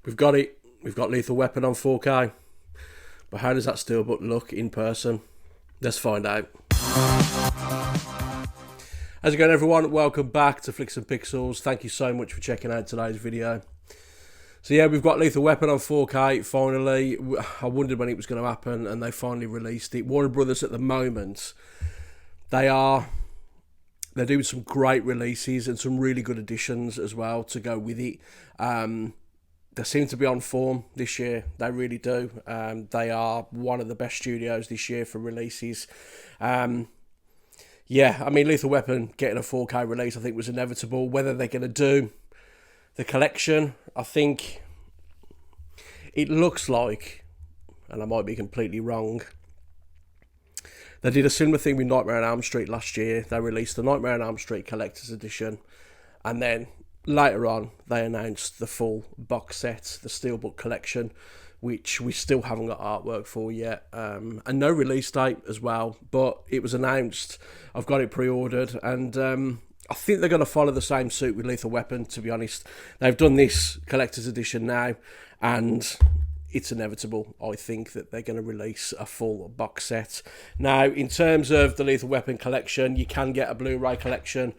We've got it. We've got Lethal Weapon on 4K. But how does that steelbook look in person? Let's find out. How's it going, everyone? Welcome back to Flicks and Pixels. Thank you so much for checking out today's video. So yeah, we've got Lethal Weapon on 4K finally. I wondered when it was going to happen, and they finally released it. Warner Brothers at the moment, they're doing some great releases and some really good additions as well to go with it. They seem to be on form this year. They really do. They are one of the best studios this year for releases. Yeah, I mean, Lethal Weapon getting a 4K release, I think, was inevitable. Whether they're going to do the collection, I think it looks like, and I might be completely wrong, they did a similar thing with Nightmare on Elm Street last year. They released the Nightmare on Elm Street Collector's Edition, and then later on they announced the full box set, the Steelbook collection, which we still haven't got artwork for yet, and no release date as well, but it was announced. I've got it pre-ordered, and I think they're going to follow the same suit with Lethal Weapon, to be honest. They've done this collector's edition now, and it's inevitable, I think, that they're going to release a full box set. Now, in terms of the Lethal Weapon collection, you can get a Blu-ray collection,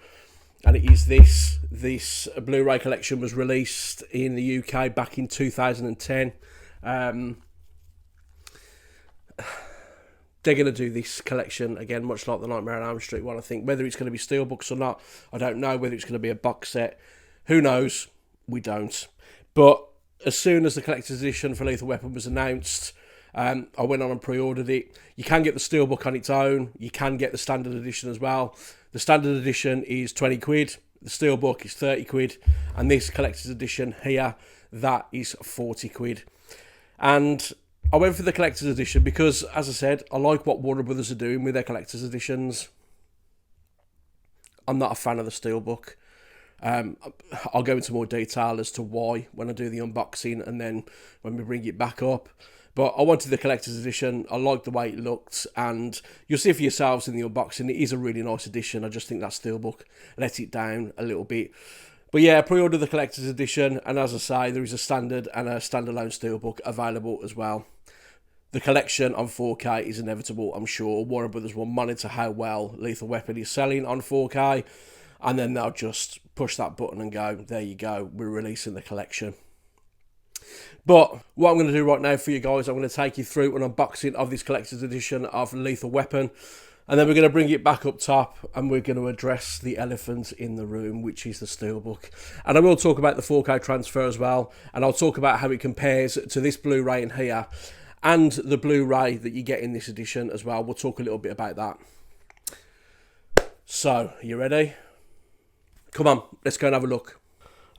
and it is this. This Blu-ray collection was released in the UK back in 2010. They're going to do this collection again, much like the Nightmare on Elm Street one, I think. Whether it's going to be steelbooks or not, I don't know. Whether it's going to be a box set, who knows? We don't. But as soon as the collector's edition for Lethal Weapon was announced, I went on and pre-ordered it. You can get the steelbook on its own. You can get the standard edition as well. The standard edition is 20 quid. The steelbook is 30 quid. And this collector's edition here, that is 40 quid. And I went for the collector's edition because, as I said, I like what Warner Brothers are doing with their collector's editions. I'm not a fan of the steelbook. I'll go into more detail as to why when I do the unboxing and then when we bring it back up. But I wanted the collector's edition. I liked the way it looked, and you'll see for yourselves in the unboxing, it is a really nice edition. I just think that steelbook let it down a little bit. But yeah, pre-order the collector's edition, and as I say, there is a standard and a standalone steelbook available as well. The collection on 4K is inevitable, I'm sure. Warner Brothers will monitor how well Lethal Weapon is selling on 4K, and then they'll just push that button and go, there you go, we're releasing the collection. But what I'm going to do right now for you guys, I'm going to take you through an unboxing of this collector's edition of Lethal Weapon, and then we're going to bring it back up top, and we're going to address the elephant in the room, which is the steelbook. And I will talk about the 4K transfer as well, and I'll talk about how it compares to this Blu-ray in here, and the Blu-ray that you get in this edition as well. We'll talk a little bit about that. So, you ready? Come on, let's go and have a look.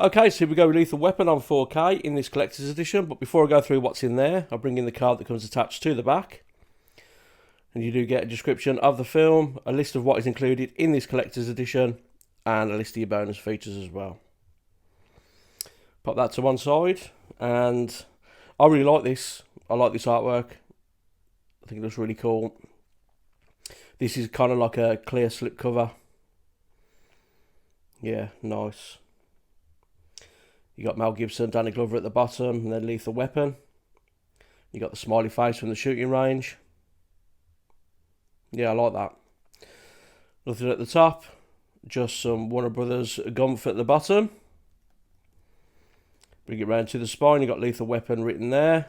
Okay, so here we go with Lethal Weapon on 4K in this collector's edition. But before I go through what's in there, I'll bring in the card that comes attached to the back. And you do get a description of the film, a list of what is included in this collector's edition, and a list of your bonus features as well. Pop that to one side, and I really like this. I like this artwork. I think it looks really cool. This is kind of like a clear slipcover. Yeah, nice. You got Mel Gibson, Danny Glover at the bottom, and then Lethal Weapon. You got the smiley face from the shooting range. Yeah, I like that. Nothing at the top. Just some Warner Brothers gumph at the bottom. Bring it round to the spine. You got Lethal Weapon written there.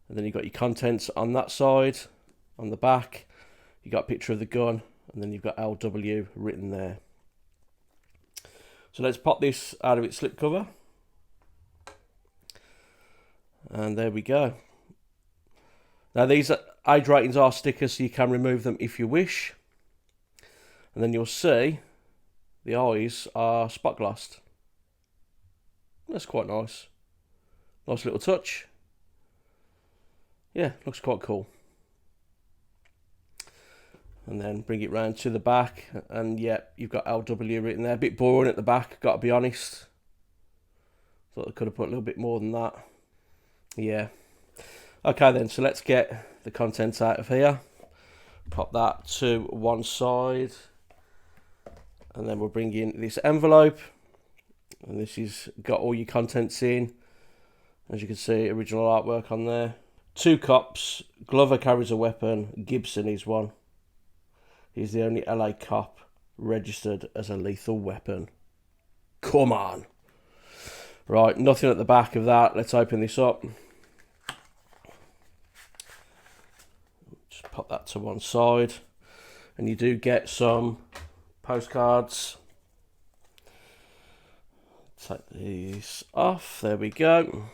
And then you got your contents on that side. On the back, you got a picture of the gun, and then you've got LW written there. So let's pop this out of its slipcover. And there we go. Now these age ratings are stickers, so you can remove them if you wish. And then you'll see the eyes are spot glossed. That's quite nice. Nice little touch. Yeah, looks quite cool. And then bring it round to the back, and yeah, you've got LW written there. A bit boring at the back, got to be honest. Thought I could have put a little bit more than that. Yeah. Okay then, so let's get the contents out of here. Pop that to one side. And then we'll bring in this envelope. And this has got all your contents in. As you can see, original artwork on there. 2 cops. Glover carries a weapon. Gibson is one. He's the only LA cop registered as a lethal weapon. Come on. Right, nothing at the back of that. Let's open this up. Just pop that to one side. And you do get some postcards. Take these off. There we go.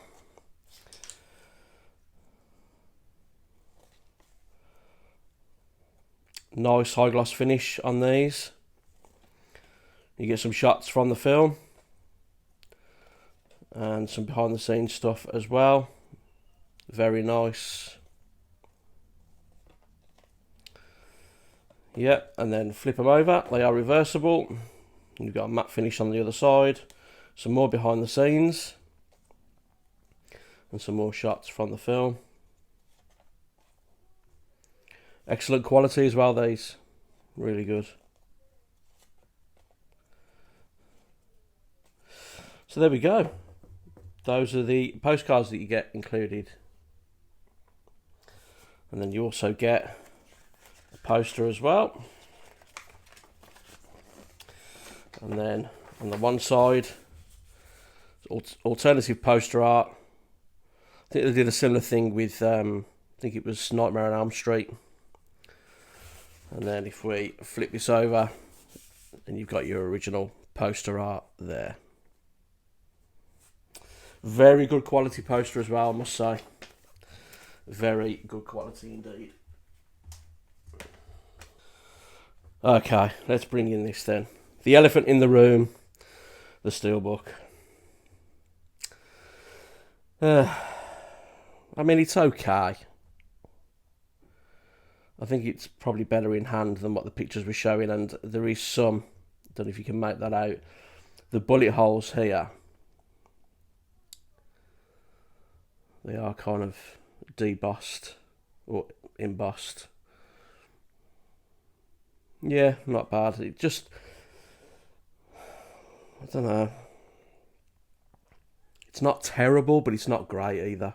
Nice high gloss finish on these. You get some shots from the film and some behind the scenes stuff as well. Very nice. Yep, and then flip them over. They are reversible. You've got a matte finish on the other side. Some more behind the scenes and some more shots from the film. Excellent quality as well, these. Really good. So there we go. Those are the postcards that you get included. And then you also get a poster as well. And then on the one side, alternative poster art. I think they did a similar thing with, I think it was Nightmare on Elm Street. And then if we flip this over, then you've got your original poster art there. Very good quality poster as well, I must say. Very good quality indeed. Okay, let's bring in this then. The elephant in the room, the steelbook. I mean, it's okay. I think it's probably better in hand than what the pictures were showing, and there is some, I don't know if you can make that out, the bullet holes here, they are kind of debossed or embossed. Yeah, not bad. It just, I don't know, it's not terrible, but it's not great either.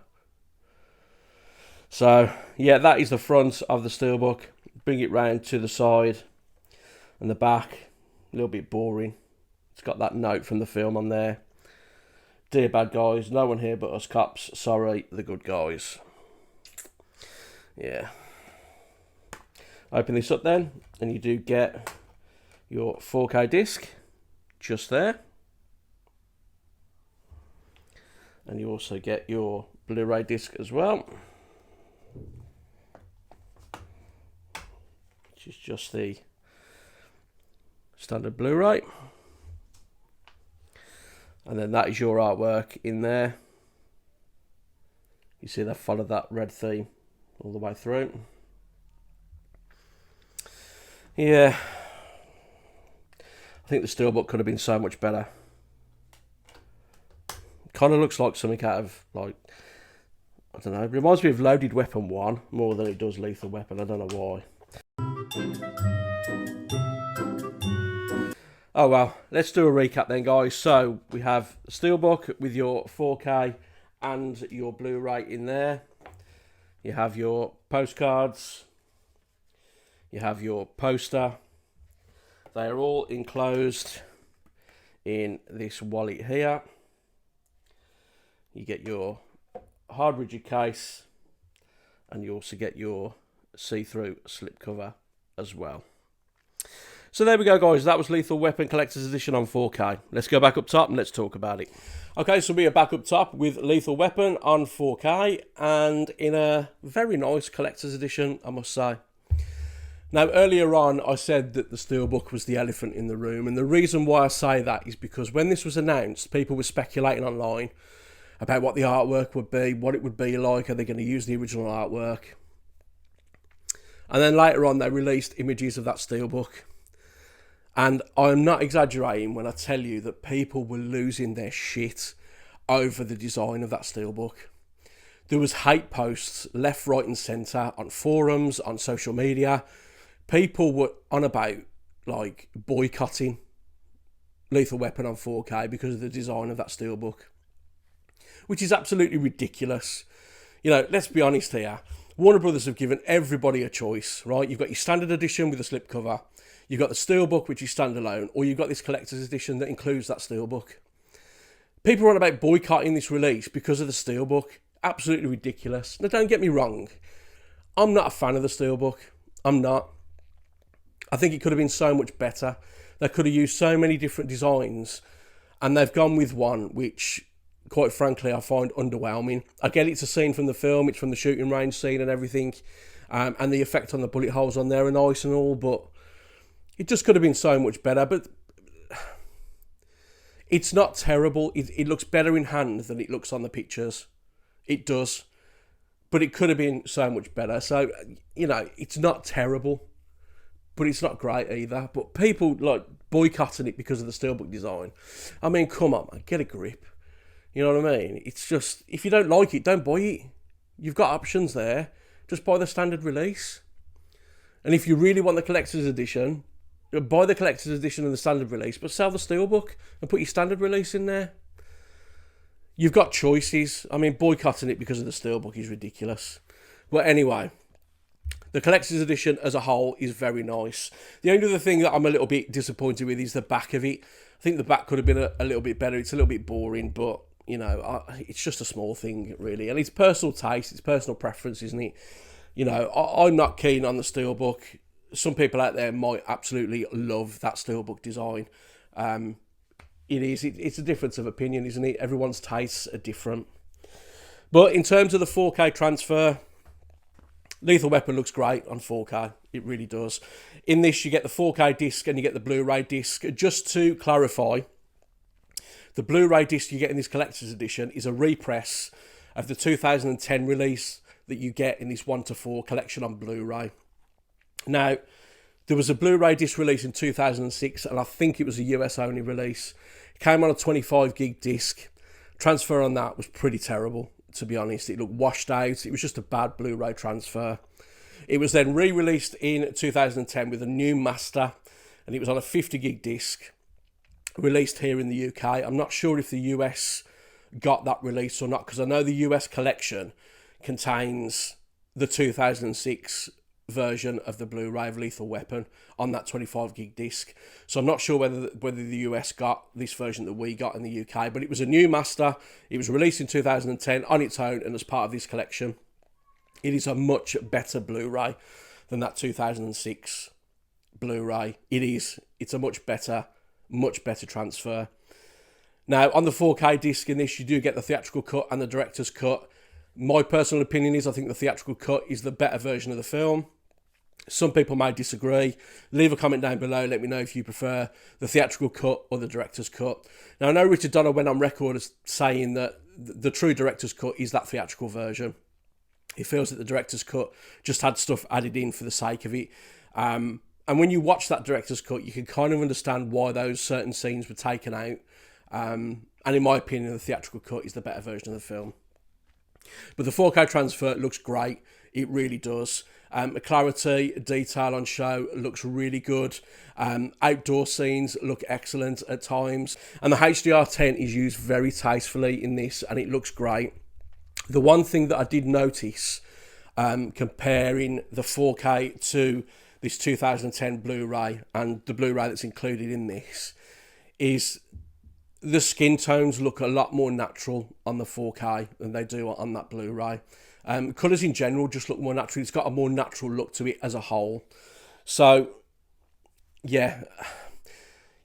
So, yeah, that is the front of the steelbook. Bring it round to the side and the back. A little bit boring. It's got that note from the film on there. Dear bad guys, no one here but us cops. Sorry, the good guys. Yeah. Open this up then, and you do get your 4K disc just there. And you also get your Blu-ray disc as well, which is just the standard Blu-ray. And then that is your artwork in there. You see they followed that red theme all the way through. Yeah, I think the steelbook could have been so much better. Kind of looks like something out of, like, I don't know, it reminds me of Loaded Weapon 1 more than it does Lethal Weapon. I don't know why. Oh well, let's do a recap then, guys. So we have the steelbook with your 4K and your Blu-ray in there. You have your postcards. You have your poster. They are all enclosed in this wallet here. You get your hard rigid case, and you also get your see-through slipcover as well. So there we go, guys. That was Lethal Weapon Collector's Edition on 4K. Let's go back up top and let's talk about it. Okay, so we are back up top with Lethal Weapon on 4K, and in a very nice Collector's Edition, I must say. Now, earlier on, I said that the steelbook was the elephant in the room, and the reason why I say that is because when this was announced, people were speculating online about what the artwork would be, what it would be like, are they going to use the original artwork? And then later on, they released images of that steelbook. And I'm not exaggerating when I tell you that people were losing their shit over the design of that steelbook. There was hate posts left, right and centre on forums, on social media. People were on about, like, boycotting Lethal Weapon on 4K because of the design of that steelbook. which is absolutely ridiculous. You know, let's be honest here. Warner Brothers have given everybody a choice, right? You've got your standard edition with a slipcover. You've got the steelbook, which is standalone, or you've got this collector's edition that includes that steelbook. People are on about boycotting this release because of the steelbook. Absolutely ridiculous. Now, don't get me wrong. I'm not a fan of the steelbook. I'm not. I think it could have been so much better. They could have used so many different designs, and they've gone with one which, quite frankly, I find underwhelming. I get it's a scene from the film, it's from the shooting range scene and everything, and the effect on the bullet holes on there are nice and all, but it just could have been so much better. But it's not terrible. It looks better in hand than it looks on the pictures. It does. But it could have been so much better. So, you know, it's not terrible, but it's not great either. But people like boycotting it because of the steelbook design. I mean, come on, man, get a grip. You know what I mean? It's just, if you don't like it, don't buy it. You've got options there. Just buy the standard release. And if you really want the collector's edition, buy the collector's edition and the standard release, but sell the steelbook and put your standard release in there. You've got choices. I mean, boycotting it because of the steelbook is ridiculous. But anyway, the collector's edition as a whole is very nice. The only other thing that I'm a little bit disappointed with is the back of it. I think the back could have been a little bit better. It's a little bit boring, but, you know, it's just a small thing, really. And it's personal taste, it's personal preference, isn't it? You know, I'm not keen on the steelbook. Some people out there might absolutely love that steelbook design. It's a difference of opinion, isn't it? Everyone's tastes are different. But in terms of the 4K transfer, Lethal Weapon looks great on 4K. It really does. In this, you get the 4K disc and you get the Blu-ray disc. Just to clarify, the Blu-ray disc you get in this collector's edition is a repress of the 2010 release that you get in this 1:4 collection on Blu-ray. Now, there was a Blu-ray disc release in 2006, and I think it was a US-only release. It came on a 25 gig disc. Transfer on that was pretty terrible, to be honest. It looked washed out. It was just a bad Blu-ray transfer. It was then re-released in 2010 with a new master, and it was on a 50 gig disc, released here in the UK. I'm not sure if the US got that release or not, because I know the US collection contains the 2006 version of the Blu-ray of Lethal Weapon on that 25 gig disc. So I'm not sure whether the US got this version that we got in the UK, but it was a new master. It was released in 2010 on its own and as part of this collection. It is a much better Blu-ray than that 2006 Blu-ray. It's a much better transfer. Now, on the 4K disc in this, you do get the theatrical cut and the director's cut. My personal opinion is I think the theatrical cut is the better version of the film. Some people may disagree. Leave a comment down below. Let me know if you prefer the theatrical cut or the director's cut. Now, I know Richard Donner went on record as saying that the true director's cut is that theatrical version. He feels that the director's cut just had stuff added in for the sake of it. And when you watch that director's cut, you can kind of understand why those certain scenes were taken out. And in my opinion, the theatrical cut is the better version of the film. But the 4K transfer looks great. It really does. Clarity, detail on show looks really good. Outdoor scenes look excellent at times. And the HDR10 is used very tastefully in this, and it looks great. The one thing that I did notice, comparing the 4K to this 2010 Blu-ray and the Blu-ray that's included in this, is the skin tones look a lot more natural on the 4K than they do on that Blu-ray. Colours in general just look more natural. It's got a more natural look to it as a whole. So, yeah,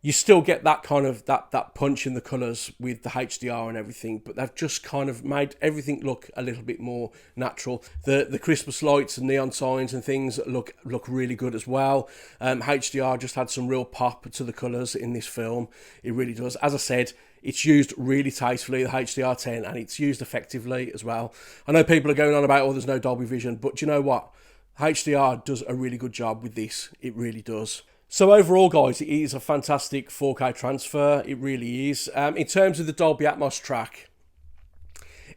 you still get that kind of that punch in the colours with the HDR and everything, but they've just kind of made everything look a little bit more natural. The Christmas lights and neon signs and things look really good as well. HDR just had some real pop to the colours in this film. It really does. As I said, it's used really tastefully, the HDR10, and it's used effectively as well. I know people are going on about, oh, there's no Dolby Vision, but do you know what? HDR does a really good job with this. It really does. So overall, guys, it is a fantastic 4K transfer. It really is. In terms of the Dolby Atmos track,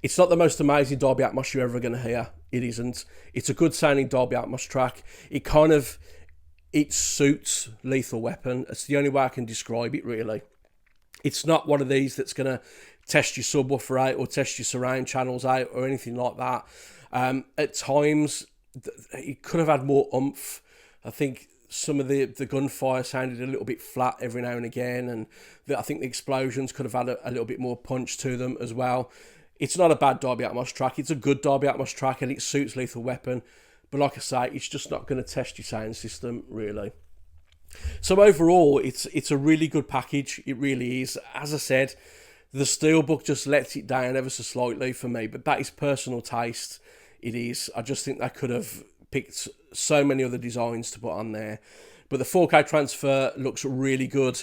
it's not the most amazing Dolby Atmos you're ever going to hear. It isn't. It's a good sounding Dolby Atmos track. It suits Lethal Weapon. It's the only way I can describe it, really. It's not one of these that's going to test your subwoofer out or test your surround channels out or anything like that. At times, it could have had more oomph. I think some of the gunfire sounded a little bit flat every now and again, and I think the explosions could have had a little bit more punch to them as well. It's not a bad Dolby Atmos track. It's a good Dolby Atmos track, and it suits Lethal Weapon. But like I say, it's just not going to test your sound system, really. So overall, it's a really good package. It really is. As I said, the steelbook just lets it down ever so slightly for me, but that is personal taste. It is. I just think they could have picked so many other designs to put on there. But the 4K transfer looks really good.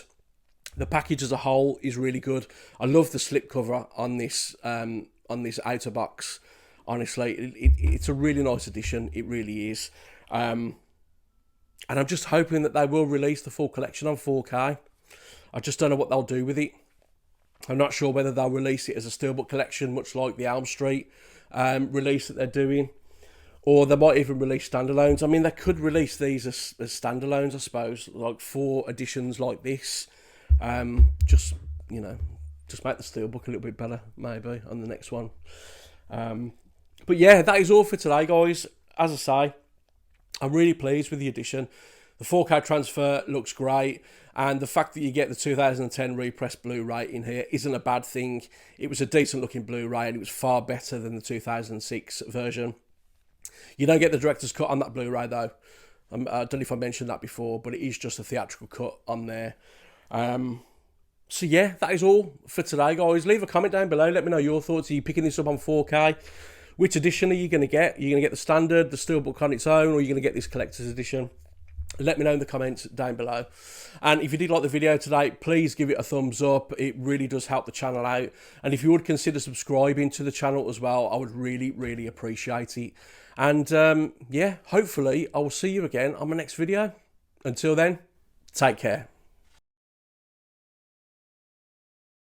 The package as a whole is really good. I love the slipcover on this outer box. Honestly, it's a really nice addition. It really is. And I'm just hoping that they will release the full collection on 4K. I just don't know what they'll do with it. I'm not sure whether they'll release it as a steelbook collection, much like the Elm Street release that they're doing, or they might even release standalones. I mean, they could release these as standalones, I suppose, like 4 editions like this. Just make the steelbook a little bit better, maybe, on the next one. But yeah, that is all for today, guys. As I say, I'm really pleased with the edition. The 4K transfer looks great, and the fact that you get the 2010 repressed Blu-ray in here isn't a bad thing. It was a decent looking Blu-ray, and it was far better than the 2006 version. You don't get the director's cut on that Blu-ray though. I don't know if I mentioned that before, but it is just a theatrical cut on there. So yeah, that is all for today, guys. Leave a comment down below. Let me know your thoughts. Are you picking this up on 4K? Which edition are you going to get? Are you going to get the standard, the steelbook on its own, or are you going to get this collector's edition? Let me know in the comments down below. And if you did like the video today, please give it a thumbs up. It really does help the channel out. And if you would consider subscribing to the channel as well, I would really, really appreciate it. And yeah, hopefully I will see you again on my next video. Until then, take care.